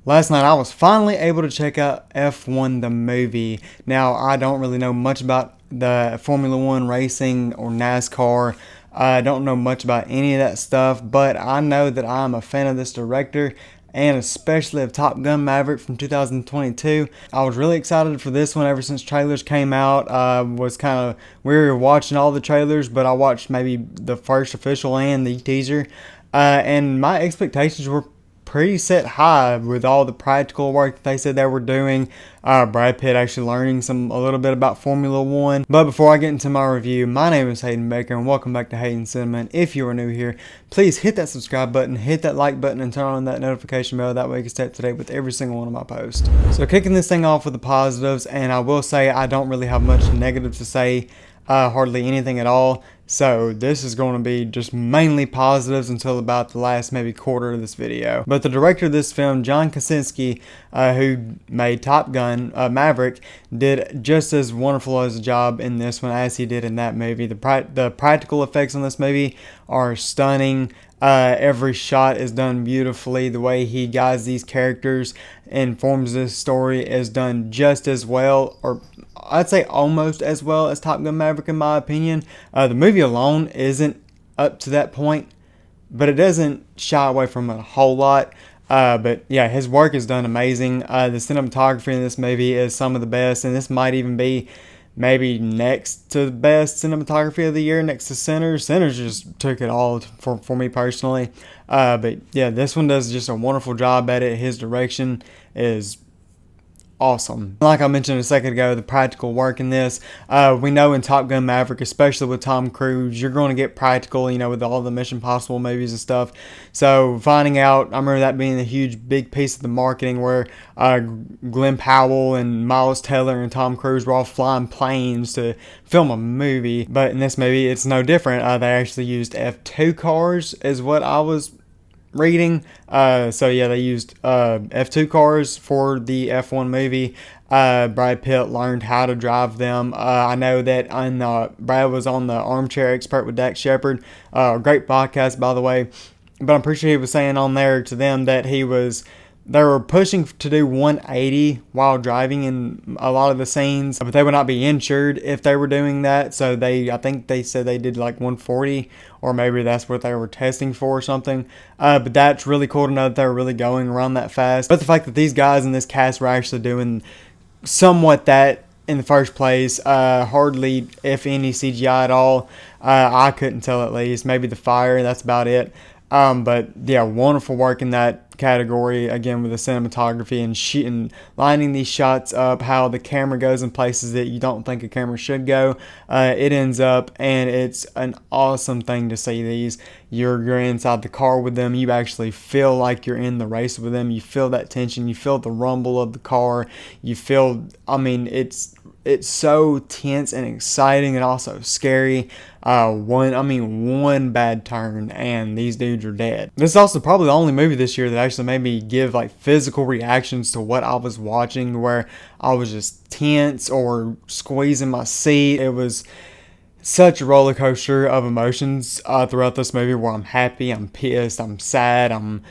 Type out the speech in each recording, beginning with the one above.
Last night I was finally able to check out F1 the movie. Now I don't really know much about the Formula One racing or NASCAR. I don't know much about any of that stuff, but I know that I'm a fan of this director and especially of Top Gun Maverick from 2022. I was really excited for this one ever since trailers came out. We were watching all the trailers, but I watched maybe the first official and the teaser. And my expectations were pretty set high with all the practical work that they said they were doing. Brad Pitt actually learning a little bit about Formula One. But before I get into my review, my name is Hayden Baker and welcome back to Hayden Cinema. And if you are new here, please hit that subscribe button, hit that like button, and turn on that notification bell. That way you can stay up to date with every single one of my posts. So kicking this thing off with the positives, and I will say I don't really have much negative to say. Hardly anything at all. So this is going to be just mainly positives until about the last maybe quarter of this video. But the director of this film, John Kosinski, who made Top Gun Maverick, did just as wonderful as a job in this one as he did in that movie. The practical effects on this movie are stunning. Every shot is done beautifully. The way he guides these characters and forms this story is done just as well, or I'd say almost as well as Top Gun Maverick in my opinion. The movie alone isn't up to that point, but it doesn't shy away from it a whole lot. But yeah, his work is done amazing. The cinematography in this movie is some of the best, and this might even be maybe next to the best cinematography of the year, next to Sinners. Sinners just took it all for me personally. But yeah, this one does just a wonderful job at it. His direction is awesome. Like I mentioned a second ago, the practical work in this, we know in Top Gun Maverick, especially with Tom Cruise, you're going to get practical, with all the Mission Impossible movies and stuff. So finding out, I remember that being a huge, big piece of the marketing where Glenn Powell and Miles Teller and Tom Cruise were all flying planes to film a movie. But in this movie, it's no different. They actually used F2 cars is what I was reading. So yeah, they used F2 cars for the F1 movie. Brad Pitt learned how to drive them. I know that Brad was on the Armchair Expert with Dax Shepard. Great podcast, by the way. But I'm pretty sure he was saying on there to them that they were pushing to do 180 while driving in a lot of the scenes, but they would not be insured if they were doing that. So I think they said they did like 140, or maybe that's what they were testing for or something. But that's really cool to know that they were really going around that fast. But the fact that these guys in this cast were actually doing somewhat that in the first place, hardly if any CGI at all. I couldn't tell at least. Maybe the fire, that's about it. But yeah, wonderful work in that category, again with the cinematography and lining these shots up, how the camera goes in places that you don't think a camera should go. It ends up, and it's an awesome thing to see these. You're inside the car with them. You actually feel like you're in the race with them. You feel that tension. You feel the rumble of the car. You feel, it's so tense and exciting and also scary. One bad turn and these dudes are dead. This is also probably the only movie this year that actually made me give like physical reactions to what I was watching, where I was just tense or squeezing my seat. It was such a roller coaster of emotions throughout this movie, where I'm happy, I'm pissed, I'm sad, I'm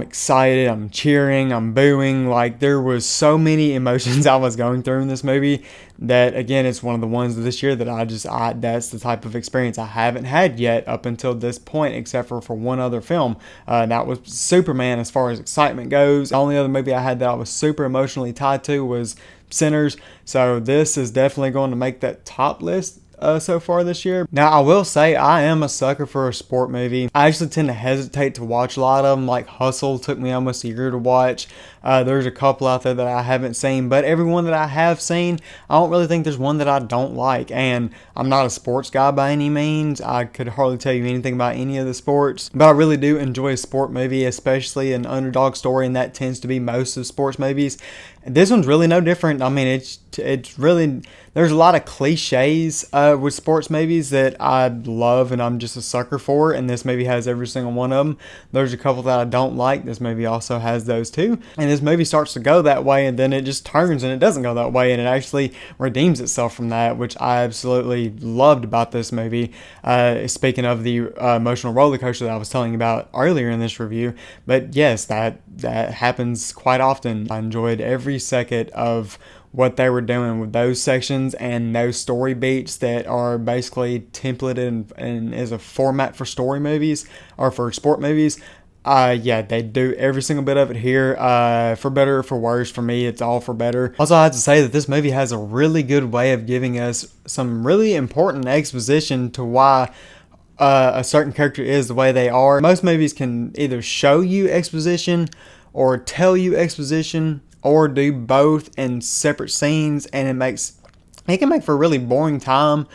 excited, I'm cheering, I'm booing. Like, there was so many emotions I was going through in this movie that, again, it's one of the ones this year that that's the type of experience I haven't had yet up until this point, except for one other film. That was Superman as far as excitement goes. The only other movie I had that I was super emotionally tied to was Sinners. So this is definitely going to make that top list so far this year. Now, I will say I am a sucker for a sport movie. I actually tend to hesitate to watch a lot of them. Like Hustle took me almost a year to watch. There's a couple out there that I haven't seen, but every one that I have seen, I don't really think there's one that I don't like. And I'm not a sports guy by any means. I could hardly tell you anything about any of the sports, but I really do enjoy a sport movie, especially an underdog story, and that tends to be most of sports movies. This one's really no different. I mean, it's really, there's a lot of cliches with sports movies that I love and I'm just a sucker for, and this movie has every single one of them. There's a couple that I don't like. This movie also has those too. And this movie starts to go that way, and then it just turns and it doesn't go that way, and it actually redeems itself from that, which I absolutely loved about this movie. Speaking of the emotional roller coaster that I was telling you about earlier in this review, but yes, that happens quite often. I enjoyed every second of what they were doing with those sections and those story beats that are basically templated and is a format for story movies or for sport movies. Yeah, they do every single bit of it here, for better or for worse. For me, it's all for better. Also, I have to say that this movie has a really good way of giving us some really important exposition to why a certain character is the way they are. Most movies can either show you exposition or tell you exposition, or do both in separate scenes, and it can make for a really boring time,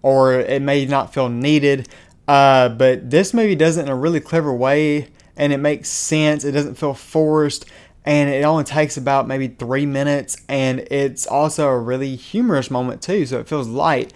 or it may not feel needed. But this movie does it in a really clever way, and it makes sense. It doesn't feel forced, and it only takes about maybe 3 minutes, and it's also a really humorous moment too, so it feels light.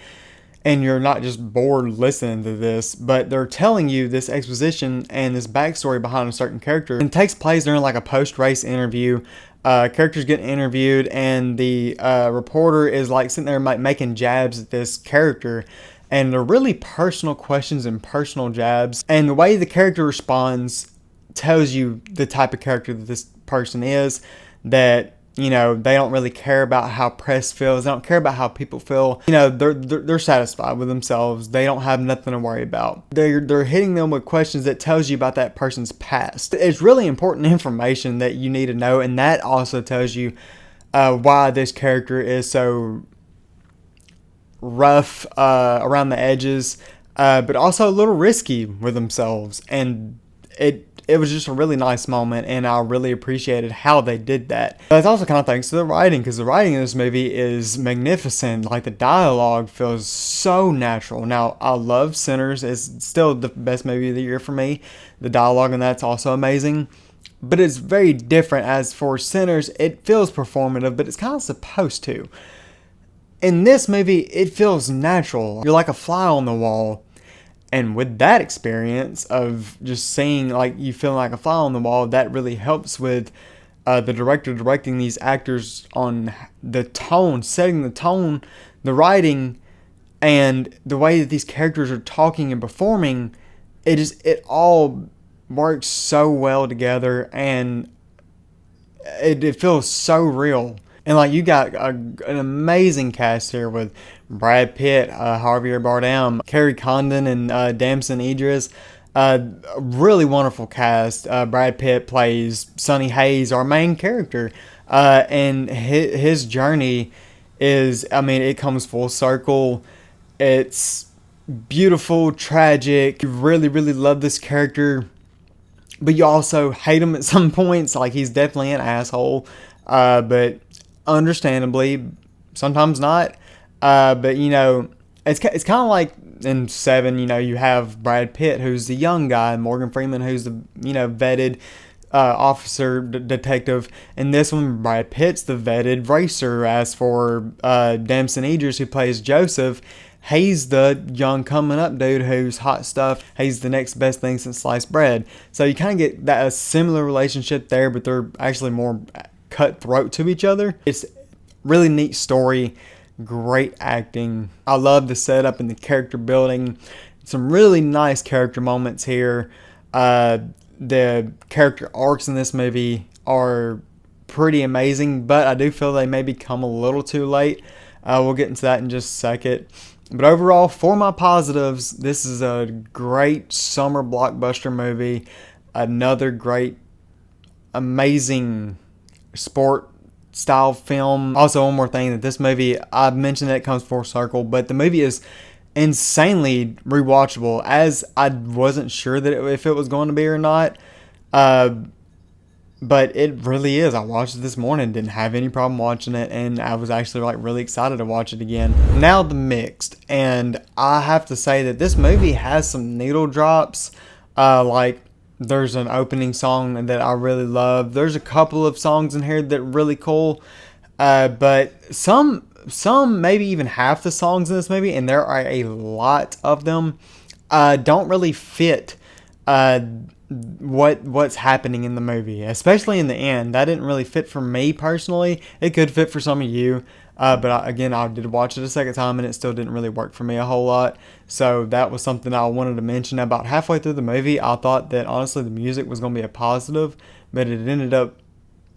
And you're not just bored listening to this, but they're telling you this exposition and this backstory behind a certain character. And it takes place during like a post-race interview. Characters get interviewed, and the reporter is like sitting there making jabs at this character. And they're really personal questions and personal jabs. And the way the character responds tells you the type of character that this person is, that they don't really care about how press feels. They don't care about how people feel. They're satisfied with themselves. They don't have nothing to worry about. They're hitting them with questions that tells you about that person's past. It's really important information that you need to know, and that also tells you why this character is so rough around the edges, but also a little risky with themselves. And it was just a really nice moment, and I really appreciated how they did that. But it's also kind of thanks to the writing, because the writing in this movie is magnificent. Like, the dialogue feels so natural. Now, I love Sinners. It's still the best movie of the year for me. The dialogue in that's also amazing. But it's very different. As for Sinners, it feels performative, but it's kind of supposed to. In this movie, it feels natural. You're like a fly on the wall. And with that experience of just seeing, like, you feeling like a fly on the wall, that really helps with the director directing these actors on the tone, setting the tone, the writing, and the way that these characters are talking and performing. It all works so well together, and it feels so real. And like, you got an amazing cast here with Brad Pitt, Javier Bardem, Kerry Condon, and Damson Idris. Really wonderful cast. Brad Pitt plays Sonny Hayes, our main character. And his journey is, it comes full circle. It's beautiful, tragic. You really, really love this character, but you also hate him at some points. Like, he's definitely an asshole. But understandably, sometimes not. But it's kind of like in Seven. You have Brad Pitt, who's the young guy, and Morgan Freeman, who's the vetted officer, detective. In this one, Brad Pitt's the vetted racer. As for Damson Idris, who plays Joseph, he's the young coming up dude who's hot stuff. He's the next best thing since sliced bread. So you kind of get a similar relationship there, but they're actually more cutthroat to each other. It's really neat story, great acting. I love the setup and the character building. Some really nice character moments here. The character arcs in this movie are pretty amazing, but I do feel they maybe come a little too late. We'll get into that in just a second. But overall, for my positives, this is a great summer blockbuster movie. Another great, amazing sport style film. Also, one more thing, that this movie, I've mentioned that it comes full circle, but the movie is insanely rewatchable, as I wasn't sure that if it was going to be or not. But it really is. I watched it this morning, didn't have any problem watching it, and I was actually really excited to watch it again. Now the mixed, and I have to say that this movie has some needle drops. Like, There's an opening song that I really love. There's a couple of songs in here that are really cool. But some maybe even half the songs in this movie, and there are a lot of them, don't really fit what's happening in the movie, especially in the end. That didn't really fit for me personally. It could fit for some of you, but again, I did watch it a second time and it still didn't really work for me a whole lot. So that was something I wanted to mention. About halfway through the movie, I thought that honestly the music was going to be a positive, but it ended up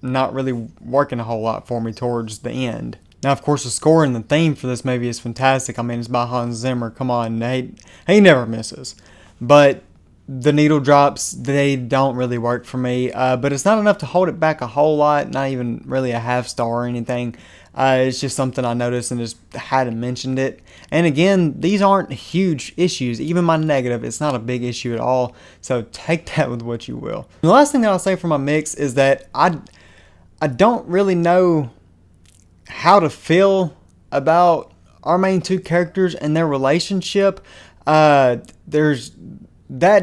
not really working a whole lot for me towards the end. Now, of course, the score and the theme for this movie is fantastic. I mean, it's by Hans Zimmer. Come on, he never misses. But the needle drops, they don't really work for me. But it's not enough to hold it back a whole lot. Not even really a half star or anything. It's just something I noticed and just hadn't mentioned it. And again, these aren't huge issues. Even my negative, it's not a big issue at all. So take that with what you will. The last thing that I'll say for my mix is that I don't really know how to feel about our main two characters and their relationship. That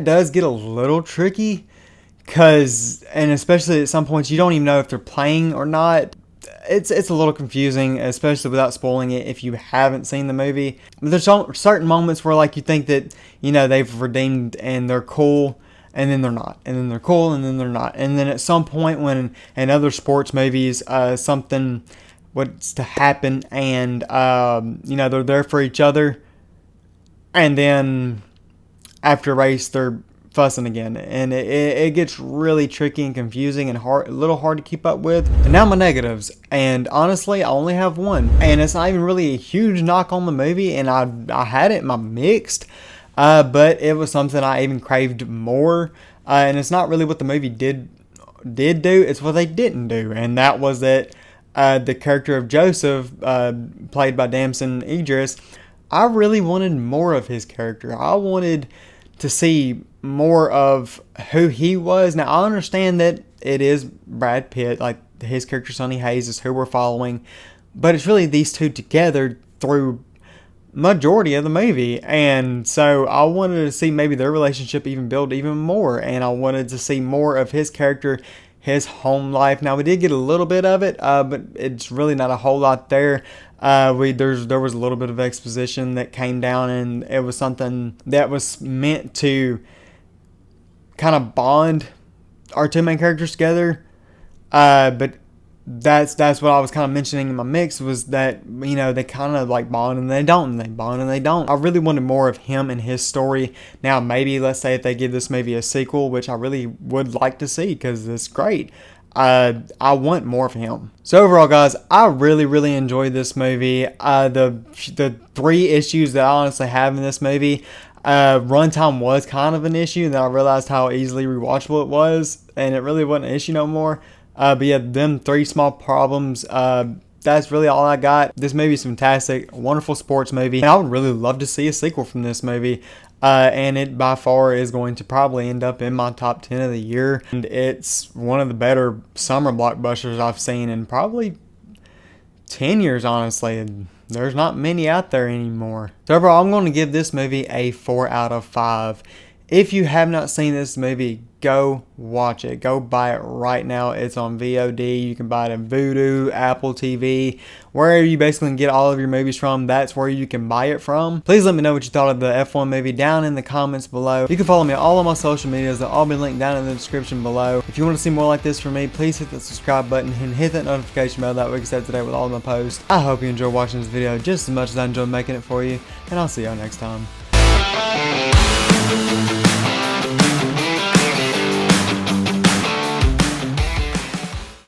does get a little tricky, and especially at some points you don't even know if they're playing or not. It's a little confusing, especially without spoiling it if you haven't seen the movie. But there's certain moments where like you think that they've redeemed and they're cool, and then they're not, and then they're cool, and then they're not, and then at some point when in other sports movies something what's to happen, and they're there for each other, and then after a race they're fussing again, and it gets really tricky and confusing and a little hard to keep up with. And now my negatives, and honestly I only have one, and it's not even really a huge knock on the movie, and I had it in my mixed, but it was something I even craved more, and it's not really what the movie did do, it's what they didn't do, and that was that the character of Joseph, played by Damson Idris, I really wanted more of his character. I wanted to see more of who he was. Now, I understand that it is Brad Pitt, like his character Sonny Hayes is who we're following, but it's really these two together through majority of the movie, and so I wanted to see maybe their relationship even build even more, and I wanted to see more of his character, his home life. Now we did get a little bit of it, but it's really not a whole lot there. There was a little bit of exposition that came down, and it was something that was meant to kind of bond our two main characters together. But that's what I was kind of mentioning in my mix, was that they kind of like bond and they don't, and they bond and they don't. I really wanted more of him and his story. Now maybe let's say if they give this maybe a sequel, which I really would like to see because it's great, I want more of him. So overall, guys, I really enjoyed this movie. The 3 issues that I honestly have in this movie, runtime was kind of an issue, and then I realized how easily rewatchable it was, and it really wasn't an issue no more. But yeah, them 3 small problems, that's really all I got. This movie is fantastic, wonderful sports movie, and I would really love to see a sequel from this movie. And it by far is going to probably end up in my top 10 of the year. And it's one of the better summer blockbusters I've seen in probably 10 years, honestly. And there's not many out there anymore. So overall, I'm going to give this movie a 4 out of 5. If you have not seen this movie, go watch it. Go buy it right now. It's on VOD. You can buy it in Vudu, Apple TV, wherever you basically can get all of your movies from. That's where you can buy it from. Please let me know what you thought of the F1 movie down in the comments below. You can follow me on all of my social medias. They'll all be linked down in the description below. If you want to see more like this from me, please hit the subscribe button and hit that notification bell. That way you can stay up to date with all of my posts. I hope you enjoy watching this video just as much as I enjoy making it for you, and I'll see y'all next time.